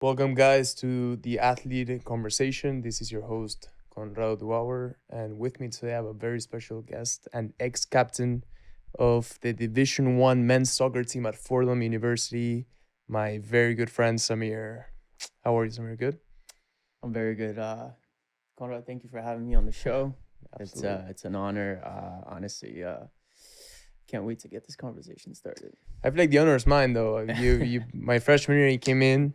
Welcome, guys, to the Athlete Conversation. This is your host, Conrado Duhour, and with me today I have a very special guest, an ex-captain of the Division One men's soccer team at Fordham University, my very good friend Samir. How are you, Samir? Good. I'm very good. Conrad, thank you for having me on the show. It's Absolutely. uh, it's an honor. Honestly, can't wait to get this conversation started. I feel like the honor is mine, though. My freshman year, you came in,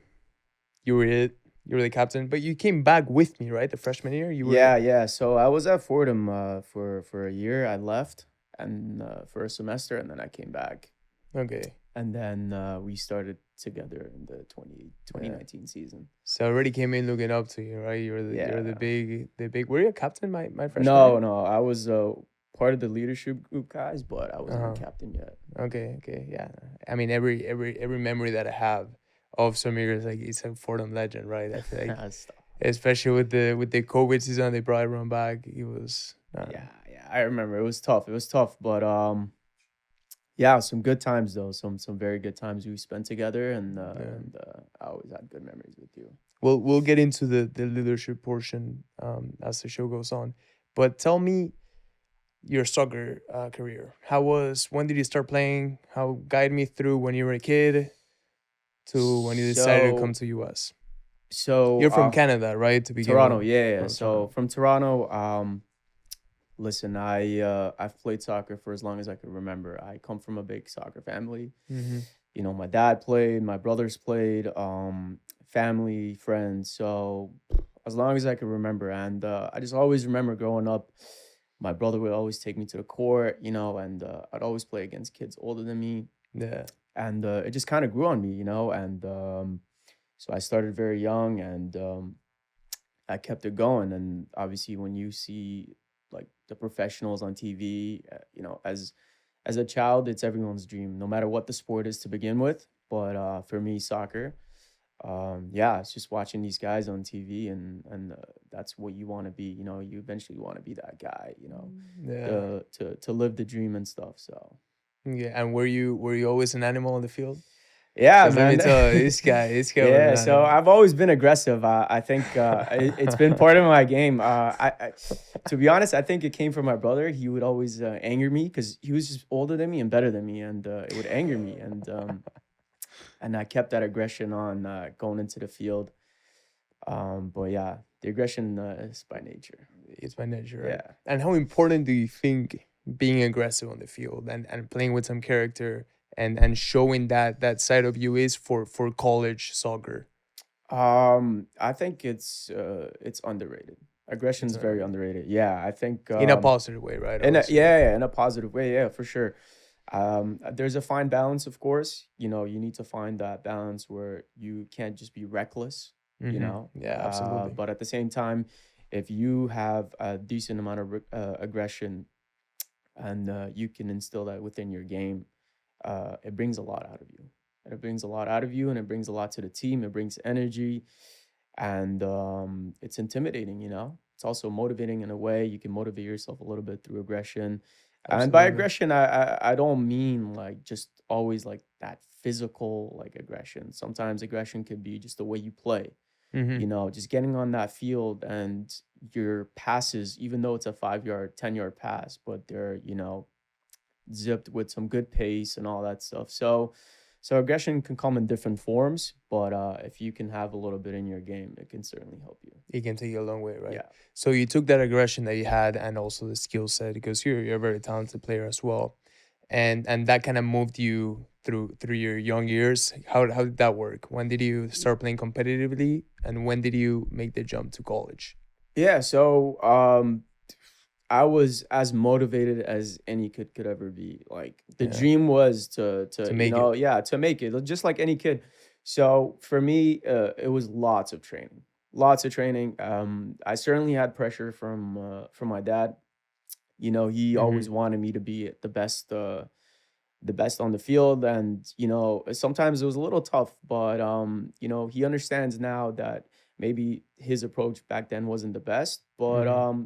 you were it, you were the captain, but you came back with me, right? The freshman year, you were. Yeah. So I was at Fordham for a year. I left and for a semester, and then I came back, Okay. and then we started together in the twenty Yeah. nineteen season. So I already came in looking up to you, right? You're the Yeah. big. Were you a captain my freshman No, year? no, I was part of the leadership group guys, but I wasn't a Uh-huh. captain yet. Okay, yeah. I mean, every memory that I have of Samir is like it's a Fordham legend, right? I feel like, Stop. especially with the COVID season, they brought everyone back. He was. Yeah. I remember it was tough. It was tough, but yeah, some good times though. Some very good times we spent together, and Yeah. I always had good memories with you. We'll get into the leadership portion as the show goes on, but tell me your soccer career. When did you start playing? How guide me through when you were a kid to when you decided to come So to US. so You're from Canada, right? To begin Toronto, with, yeah. from So Toronto. from Toronto, listen, I've played soccer for as long as I could remember. I come from a big soccer family. Mm-hmm. My dad played, my brothers played, family, friends. So as long as I could remember, and I just always remember growing up. My brother would always take me to the court, and I'd always play against kids older than me, Yeah. and it just kind of grew on me, and so I started very young, and I kept it going. And obviously, when you see like the professionals on TV, as a child, it's everyone's dream, no matter what the sport is to begin with. But for me, soccer, yeah, it's just watching these guys on TV, and that's what you want to be. You eventually want to be that guy. Yeah. To live the dream and stuff. So Yeah. And were you always an animal on the field? yeah, Because let me man. tell you, this guy was an Yeah, so animal. I've always been aggressive. I think it's been part of my game. To be honest, I think it came from my brother. He would always anger me because he was just older than me and better than me, and it would anger me. And I kept that aggression on going into the field. But yeah, the aggression is by nature. It's by nature, right? Yeah. And how important do you think being aggressive on the field and playing with some character and showing that side of you is for college soccer? I think it's underrated. Aggression It's is very underrated underrated. Yeah, I think in a positive way, right? in a, Obviously. yeah, in a positive way, yeah, for sure. There's a fine balance, of course. You need to find that balance where you can't just be reckless, Mm-hmm. Yeah, absolutely. but at the same time, if you have a decent amount of aggression and you can instill that within your game, it brings a lot out of you. And it brings a lot out of you, and it brings a lot to the team. It brings energy, and it's intimidating. It's also motivating in a way. You can motivate yourself a little bit through aggression, and by Absolutely. aggression I don't mean like just always like that physical like aggression. Sometimes aggression could be just the way you play, Mm-hmm. just getting on that field, and your passes, even though it's a 5 yard 10 yard pass, but they're zipped with some good pace and all that stuff. So aggression can come in different forms, but if you can have a little bit in your game, it can certainly help you. It can take you a long way, right? Yeah. So you took that aggression that you had and also the skill set because you're a very talented player as well, and that kind of moved you through your young years. How did that work? When did you start playing competitively, and when did you make the jump to college Yeah. So I was as motivated as any kid could ever be. Like the yeah dream was to to make it? yeah, to make it just like any kid. So for me, it was lots of training. Lots of training. I certainly had pressure from my dad. He Mm-hmm. always wanted me to be the best on the field, and sometimes it was a little tough, but he understands now that maybe his approach back then wasn't the best, but Mm-hmm.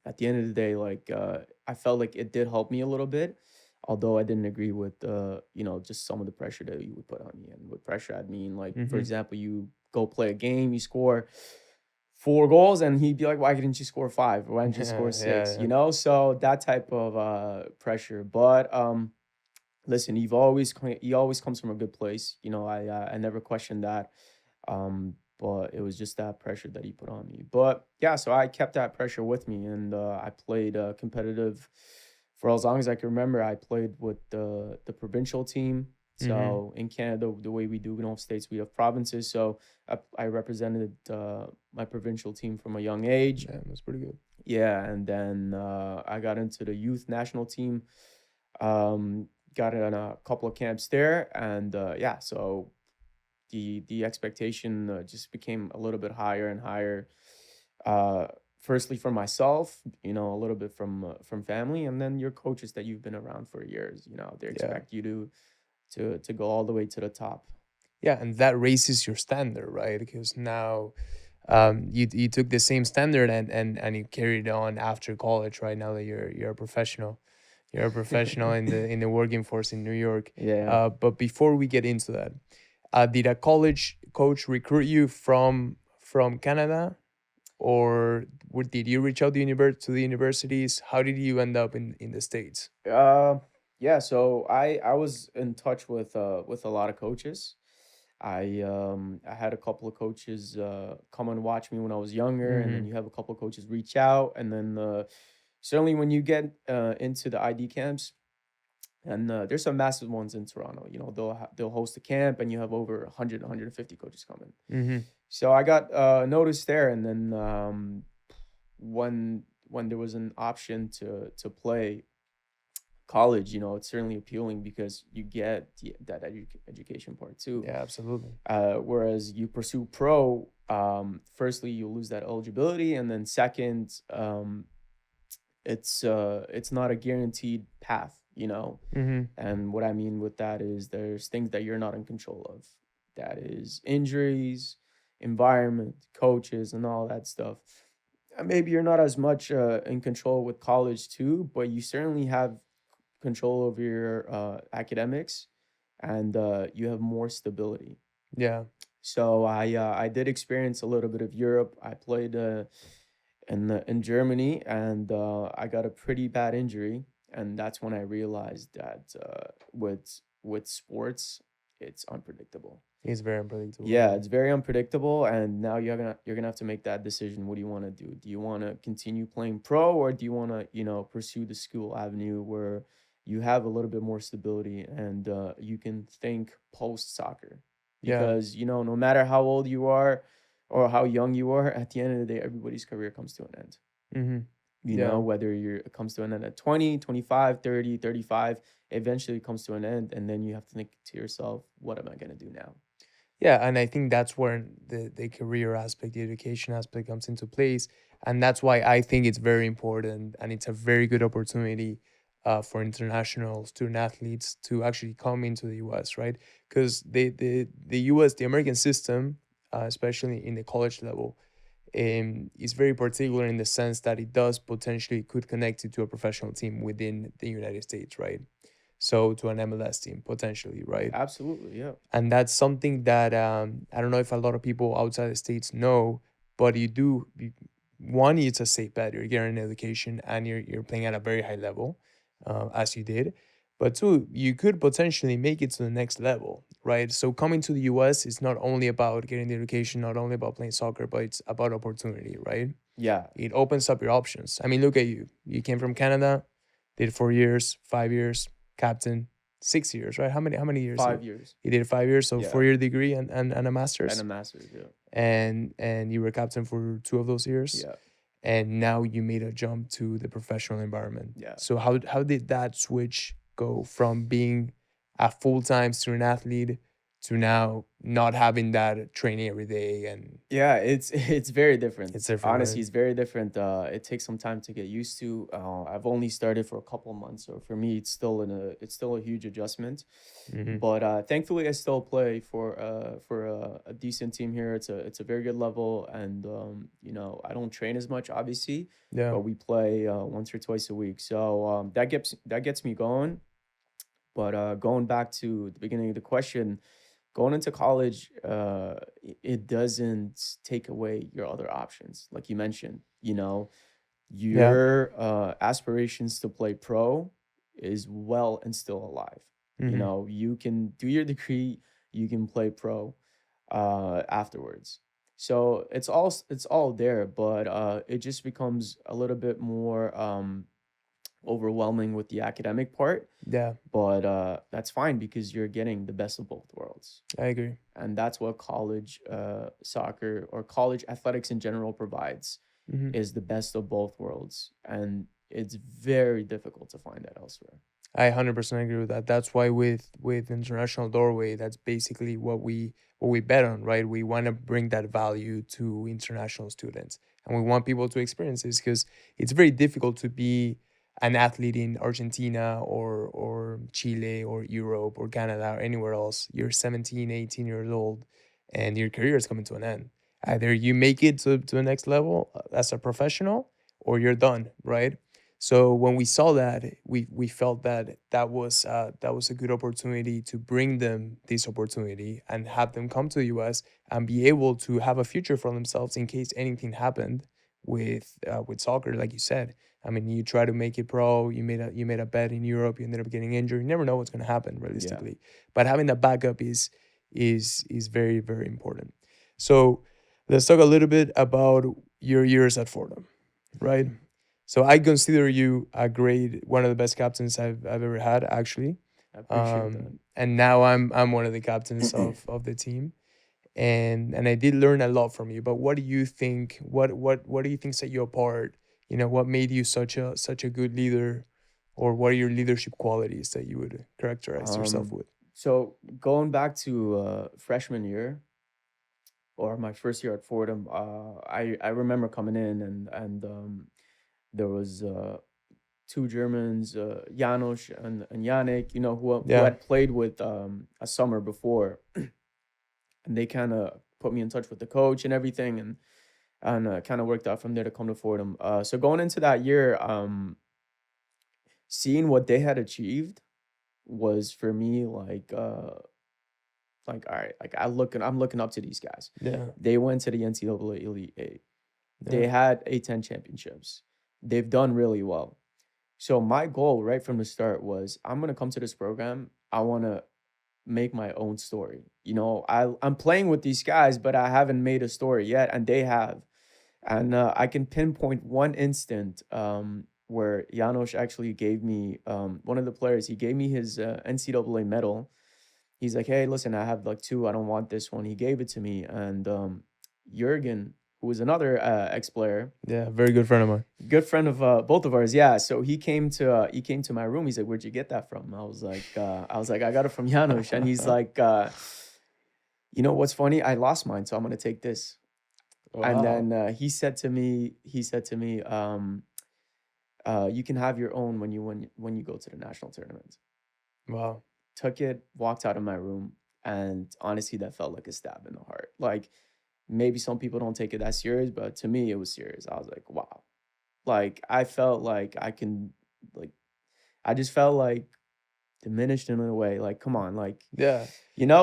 at the end of the day, like I felt like it did help me a little bit. Although I didn't agree with just some of the pressure that you would put on me. And with pressure, I'd mean, like, for Mm-hmm. example, you go play a game, you score 4 goals, and he'd be like, "Why didn't you score five? Or why didn't you score Yeah, six?" yeah, So that type of pressure. But listen, he always comes from a good place. I never questioned that. But it was just that pressure that he put on me. But yeah, so I kept that pressure with me, and I played competitive for as long as I can remember. I played with the provincial team. mm-hmm. So in Canada, the way we do in all states, we have provinces. So I represented my provincial team from a young age. Yeah, that's pretty good. Yeah, and then I got into the youth national team. Um, got in a couple of camps there, and yeah, so the expectation just became a little bit higher and higher. Uh, Firstly from myself, a little bit from family, and then your coaches that you've been around for years. They Yeah. expect you to go all the way to the top. Yeah, and that raises your standard, right? Because now you took the same standard and you carried on after college, right? Now that you're a professional. You're a professional in the working force in New York. Yeah. But before we get into that, did a college coach recruit you from Canada, or did you reach out to the universities? How did you end up in the States? Uh, yeah. So I was in touch with a lot of coaches. I had a couple of coaches come and watch me when I was younger, and then Mm-hmm. you have a couple of coaches reach out, and then certainly when you get into the ID camps, and there's some massive ones in Toronto. They'll host a camp, and you have over 100, 150 coaches coming. Mm-hmm. So I got noticed there, and then when there was an option to play college, it's certainly appealing because you get that education part too. Yeah, absolutely. Whereas you pursue pro, firstly you lose that eligibility, and then second, it's not a guaranteed path. Mm-hmm. And what I mean with that is there's things that you're not in control of. That is injuries, environment, coaches, and all that stuff. Maybe you're not as much in control with college too, but you certainly have control over your academics, and you have more stability. Yeah. So I did experience a little bit of Europe. I played in Germany, and I got a pretty bad injury, and that's when I realized that with sports, it's unpredictable. It's very unpredictable. Yeah, Yeah. it's very unpredictable, and now you're gonna have to make that decision. What do you want to do? Do you want to continue playing pro, or do you want to pursue the school avenue where you have a little bit more stability, and you can think post soccer? Yeah. Because no matter how old you are or how young you are, at the end of the day, everybody's career comes to an end. Mm-hmm. Yeah. Whether it comes to an end at 20, 25, 30, 35, eventually it comes to an end, and then you have to think to yourself, what am I going to do now? Yeah, and I think that's where the career aspect, the education aspect comes into place. And that's why I think it's very important and it's a very good opportunity for international student athletes to actually come into the US, right? Because the US, the American system, especially in the college level, is very particular in the sense that it does potentially could connect you to a professional team within the United States, right? So to an MLS team potentially, right? Absolutely, yeah. And that's something that I don't know if a lot of people outside the states know, but one, it's a safe bet. You're getting an education and you're playing at a very high level, as you did. But two, you could potentially make it to the next level, right? So coming to the US is not only about getting the education, not only about playing soccer, but it's about opportunity, right? Yeah. It opens up your options. I mean, look at you. You came from Canada, did 4 years, 5 years, captain, 6 years, right? How many years? 5 years. You did 5 years, so Yeah. 4 year degree and a And a master's, master's, yeah. and you were captain for 2 of those years, Yeah. and now you made a jump to the professional environment. Yeah. So how did that switch go from being a full time student athlete to now not having that training every day? And Yeah, it's very different. it's different, Honestly, right? it's very different. It takes some time to get used to. I've only started for a couple of months, so for me, it's still a huge adjustment. Mm-hmm. But thankfully, I still play for a decent team here. It's a very good level, and I don't train as much, obviously, Yeah. but we play once or twice a week, so that gets me going. But going back to the beginning of the question, going into college, it doesn't take away your other options. Like you mentioned, Yeah. your aspirations to play pro is well and still alive. Hmm. You can do your degree, you can play pro afterwards. So it's all there, but it just becomes a little bit more overwhelming with the academic part. Yeah, But that's fine because you're getting the best of both worlds, I agree. and that's what college soccer or college athletics in general provides, Hmm. is the best of both worlds, and it's very difficult to find that elsewhere. I 100% agree with that. That's why with International Doorway, that's basically what we bet on, right? We want to bring that value to international students, and we want people to experience this because it's very difficult to be an athlete in Argentina or Chile or Europe or Canada or anywhere else. You're 17, 18 years old, and your career is coming to an end. Either you make it to the next level as a professional, or you're done, right? So when we saw that, we felt that that was a good opportunity to bring them this opportunity and have them come to the U.S. and be able to have a future for themselves in case anything happened with soccer, like you said. I mean, you try to make it pro. You made a bet in Europe. You ended up getting injured. You never know what's going to happen Yeah. realistically. But having that backup is very very important. So let's talk a little bit about your years at Fordham, right? So I consider you a great, one of the best captains I've ever had, actually. I appreciate that. And now I'm one of the captains of the team, and I did learn a lot from you. But what do you think? What do you think set you apart? What made you such a good leader, or what are your leadership qualities that you would characterize yourself um with? so going back to freshman year, or my first year at Fordham, I remember coming in, and there was two Germans, Janos and Yannick, who Yeah, had played with a summer before, and they kind of put me in touch with the coach and everything, and kind of worked out from there to come to Fordham. So going into that year, seeing what they had achieved was for me like all right, like I'm looking up to these guys. yeah, They went to the NCAA Elite Eight. yeah. They had A10 championships. They've done really well. So my goal right from the start was, I'm gonna come to this program. I want to make my own story. I'm playing with these guys, but I haven't made a story yet, and they have. And I can pinpoint one instant where Janos actually gave me, one of the players. He gave me his NCAA medal. He's like, "Hey, listen, I have like two. I don't want this one." He gave it to me, and Jurgen, who was another ex-player, Yeah, very good friend of mine. good friend of both of ours. Yeah, so he came to my room. He's like, "Where'd you get that from?" I was like, "I got it from Janos." And he's like, "You know what's funny? I lost mine, so I'm gonna take this." And Wow. then he said to me, "You can have your own when you go to the national tournament." Wow. Took it, walked out of my room, and honestly, that felt like a stab in the heart. Like, maybe some people don't take it that serious, but to me, it was serious. I was like, wow. Like, I felt like like, I just felt like diminished in a way. Like, come on, like, Yeah.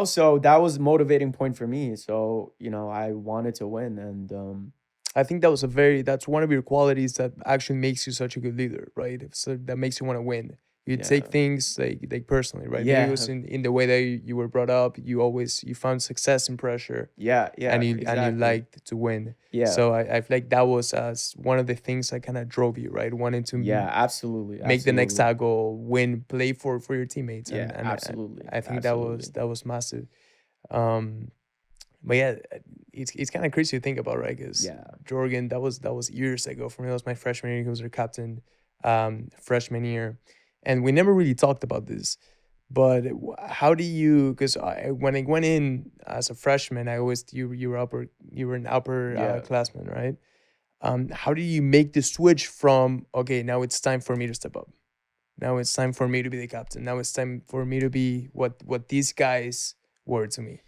so that was a motivating point for me. So, I wanted to win. And I think that's one of your qualities that actually makes you such a good leader, right? So that makes you want to win. You take yeah, things like personally, right? Maybe it was yeah, in the way that you were brought up. You found success in pressure, yeah, and yeah, you exactly. liked to win. Yeah, So I feel like that was as one of the things that kind of drove you, right? Wanting to yeah, absolutely, make the next absolutely. tackle, win, play for your teammates, and Yeah, and I, absolutely, I think that was absolutely. that was massive. Um, but yeah, it's kind of crazy to think about, right? Because Yeah. Jorgen, that was years ago for me. That was my freshman year. He was our captain, freshman year, and we never really talked about this. But how do you? Because when I went in as a freshman, I always you were an upper Yeah. classman, right? How do you make the switch from, okay, now it's time for me to step up. Now it's time for me to be the captain. Now it's time for me to be what these guys were to me.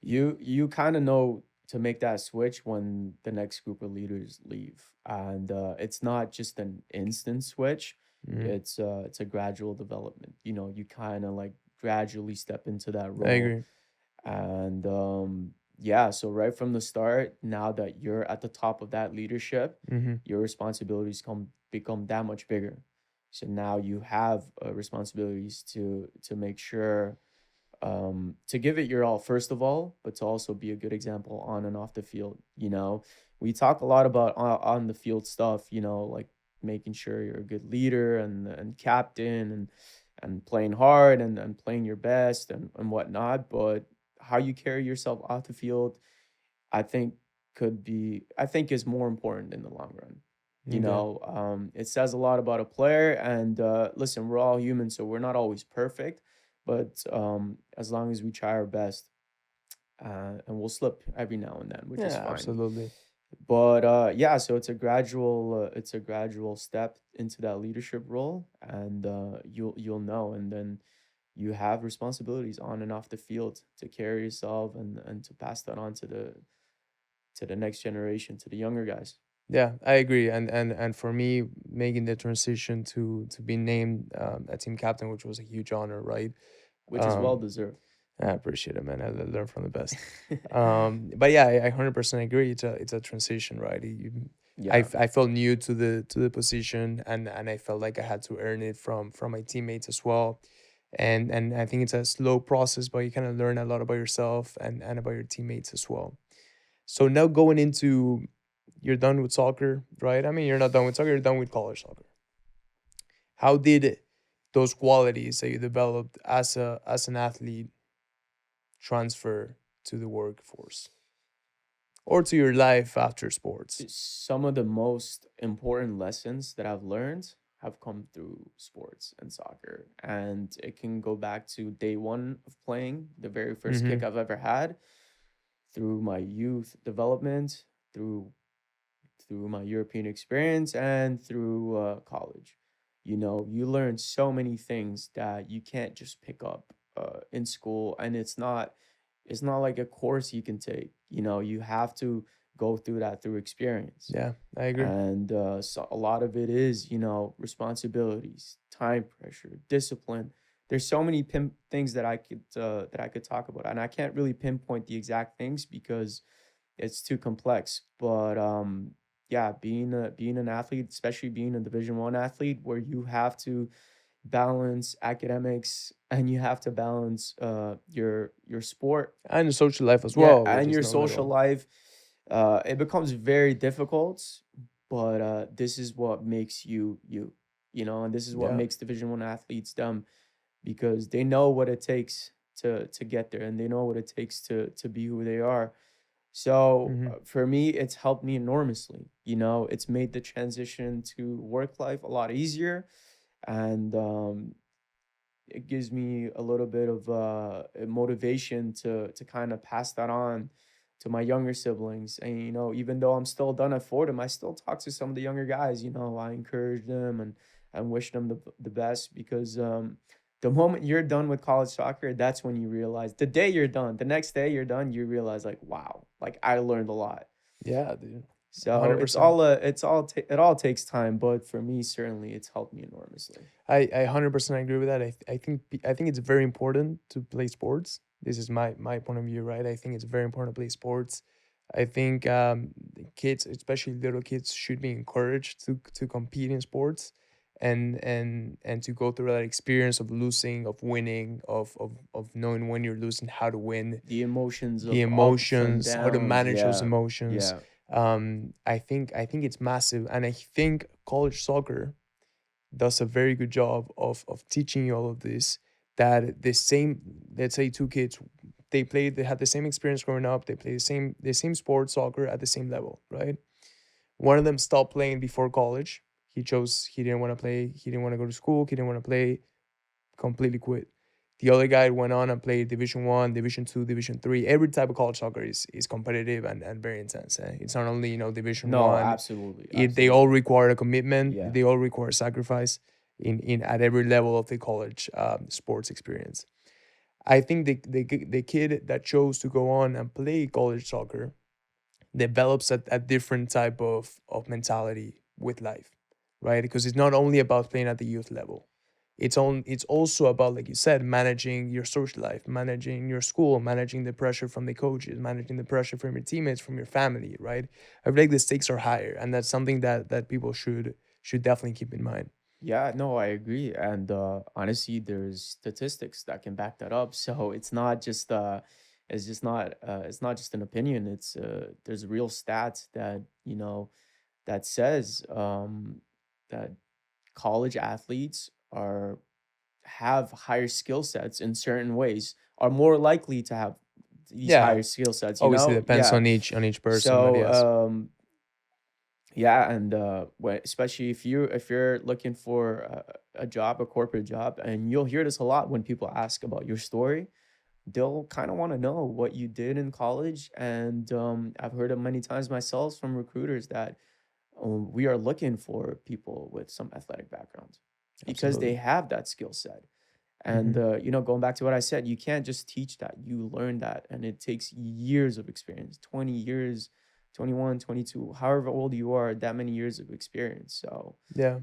You kind of know to make that switch when the next group of leaders leave. And it's not just an instant switch. Mm, It's a gradual development. You know, you kind of like gradually step into that I role. agree. And yeah, so right from the start, now that you're at the top of that leadership, Mm-hmm. your responsibilities become that much bigger. So now you have responsibilities to make sure to give it your all first of all, but to also be a good example on and off the field. You know, we talk a lot about on the field stuff. You know, like making sure you're a good leader and captain and playing hard and playing your best and whatnot. But how you carry yourself off the field, I think I think is more important in the long run. You Okay. know, it says a lot about a player. And listen, we're all human, so we're not always perfect. But as long as we try our best, and we'll slip every now and then, which is Yeah, fine. absolutely. But yeah, so it's a gradual step into that leadership role, and you'll know, and then you have responsibilities on and off the field to carry yourself and to pass that on to the next generation, to the younger guys, Yeah, I agree. And for me, making the transition to be named a team captain, which was a huge honor, right? which is well Um, deserved. I appreciate it, man. I learned from the best. But yeah, I 100% agree. It's a transition, right? Yeah, I felt new to the position, and I felt like I had to earn it from my teammates as well. And I think it's a slow process, but you kind of learn a lot about yourself and about your teammates as well. So now going into, you're done with soccer, right? I mean, you're not done with soccer, you're done with college soccer. How did those qualities that you developed as an athlete transfer to the workforce or to your life after sports? some of the most important lessons that I've learned have come through sports and soccer. And it can go back to day one of playing, the very first Mm-hmm. kick I've ever had, through my youth development, through my European experience, and through college. You know, you learn so many things that you can't just pick up in school, and it's not like a course you can take. You know, you have to go through that through experience. Yeah, I agree. And so a lot of it is, you know, responsibilities, time pressure, discipline. There's so many things that I could talk about, and I can't really pinpoint the exact things because it's too complex. But yeah, being an athlete, especially being a Division 1 athlete, where you have to balance academics and you have to balance your sport, And the social life as yeah, well, which and is your no social little. life, it becomes very difficult. But this is what makes you, you know, and this is what Yeah. makes Division 1 athletes dumb, because they know what it takes to get there, and they know what it takes to be who they are. So Mm-hmm. for me, it's helped me enormously. You know, it's made the transition to work life a lot easier, and it gives me a little bit of motivation to kind of pass that on to my younger siblings. And you know, even though I'm still done at Fordham, I still talk to some of the younger guys. You know, I encourage them and wish them the best, because the moment you're done with college soccer, that's when you realize, the day you're done, the next day you're done, you realize like, wow, like I learned a lot. Yeah, dude. So 100%. it all takes time, but for me, certainly it's helped me enormously. I 100% agree with that. I think it's very important to play sports. This is my point of view, right? I think it's very important to play sports. I think the kids, especially little kids, should be encouraged to compete in sports and to go through that experience of losing, of winning, of knowing when you're losing, how to win, The emotions the of ups and emotions, how to downs, manage those yeah, emotions. yeah. I think it's massive, and I think college soccer does a very good job of teaching you all of this. That the same, let's say two kids, they had the same experience growing up. They play the same sport, soccer, at the same level, right? One of them stopped playing before college. He didn't want to play. He didn't want to go to school. He didn't want to play, completely quit. The other guy went on and played Division 1, Division 2, Division 3. Every type of college soccer is competitive and very intense. Eh? It's not only Division No, One. absolutely, They all absolutely. require a commitment. Yeah. They all require sacrifice in at every level of the college sports experience. I think the kid that chose to go on and play college soccer develops a different type of mentality with life. right? Because it's not only about playing at the youth level. It's also about, like you said, managing your social life, managing your school, managing the pressure from the coaches, managing the pressure from your teammates, from your family, right? I feel like the stakes are higher, and that's something that people should definitely keep in mind. Yeah, no, I agree. And honestly, there's statistics that can back that up. So it's not just an opinion. It's there's real stats that, that says that college athletes are have higher skill sets in certain ways, are more likely to have these Yeah, higher skill sets, obviously depends Yeah. on each person, but So yes. yeah, and especially if you're looking for a job, a corporate job, and you'll hear this a lot when people ask about your story. They'll kind of want to know what you did in college, and I've heard it many times myself from recruiters that we are looking for people with some athletic backgrounds because they Absolutely. have that skill set. And Hmm. going back to what I said, you can't just teach that. You learn that, and it takes years of experience, 20 years, 21, 22, however old you are, that many years of experience. So Yeah.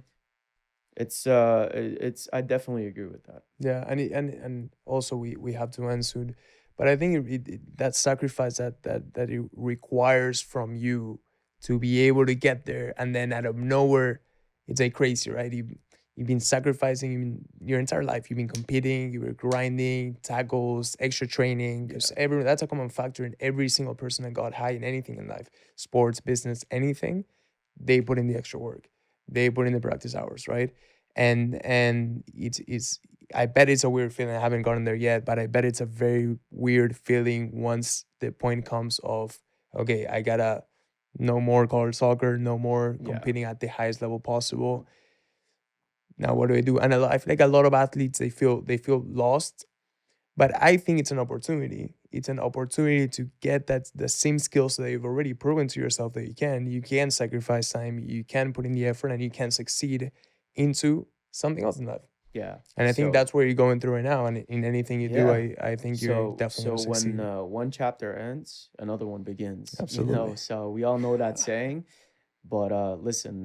it's I definitely agree with that. Yeah, and also we have to answer, but I think that sacrifice that it requires from you to be able to get there, and then out of nowhere, it's like crazy, right? You've been sacrificing your entire life. You've been competing, you were grinding, tackles, extra training, because Yeah. every that's a common factor in every single person that got high in anything in life, sports, business, anything. They put in the extra work, they put in the practice hours, right? And it's I bet it's a weird feeling. I haven't gotten there yet, but I bet it's a very weird feeling once the point comes of, okay, I gotta no more college soccer, no more Yeah. competing at the highest level possible. Now what do I do? And I feel like a lot of athletes they feel lost, but I think it's an opportunity. It's an opportunity to get that the same skills that you've already proven to yourself that you can. You can sacrifice time, you can put in the effort, and you can succeed into something else in life. Yeah. And I think So that's where you're going through right now. And in anything you do, yeah. I think you're definitely So gonna when succeed. one chapter ends, another one begins. Absolutely. So we all know that saying. But listen,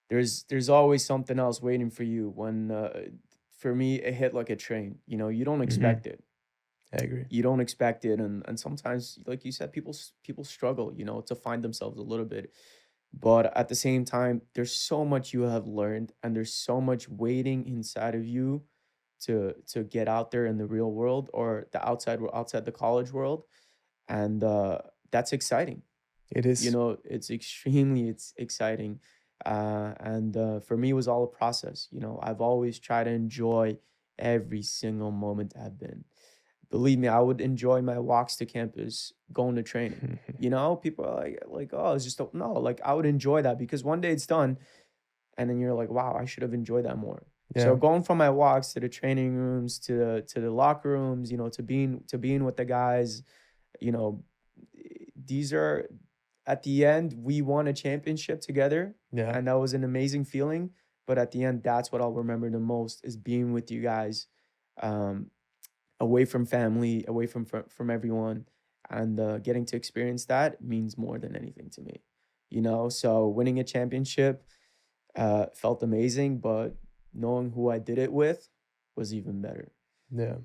there's always something else waiting for you. When for me, it hit like a train. You don't Hmm. expect it. I agree. You don't expect it, and sometimes, like you said, people struggle, to find themselves a little bit. But at the same time, there's so much you have learned, and there's so much waiting inside of you to get out there in the real world, or the outside the college world, and that's exciting. It is. It's exciting. And For me, it was all a process. I've always tried to enjoy every single that I've been. Believe me, I would enjoy my walks to campus, going to training. People are like, oh, it's just no. Like, I would enjoy that because one day it's done, and then you're like, wow, I should have enjoyed that more. So Yeah. going from my walks to the training rooms, to the locker rooms, to being with the guys, you know, these are at the end, we won a championship together, Yeah. and that was an amazing feeling. But at the end, that's what I'll remember the most, is being with you guys, um, away from family, away from everyone, and getting to experience that means more than anything to me. So winning a championship felt amazing, but knowing who I did it with was even better. Yeah.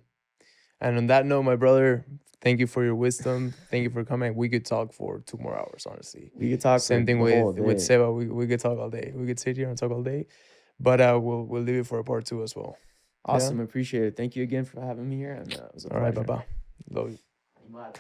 And on that note, my brother, thank you for your wisdom. Thank you for coming. We could talk for 2 more hours, honestly. We could talk for Same thing the whole with day. Seba. We could talk all day. We could sit here and talk all day. But we'll leave it for a part two as well. Yeah. Awesome, appreciate it. Thank you again for having me here, and it was a All right, pleasure. Baba. Love you. Animal.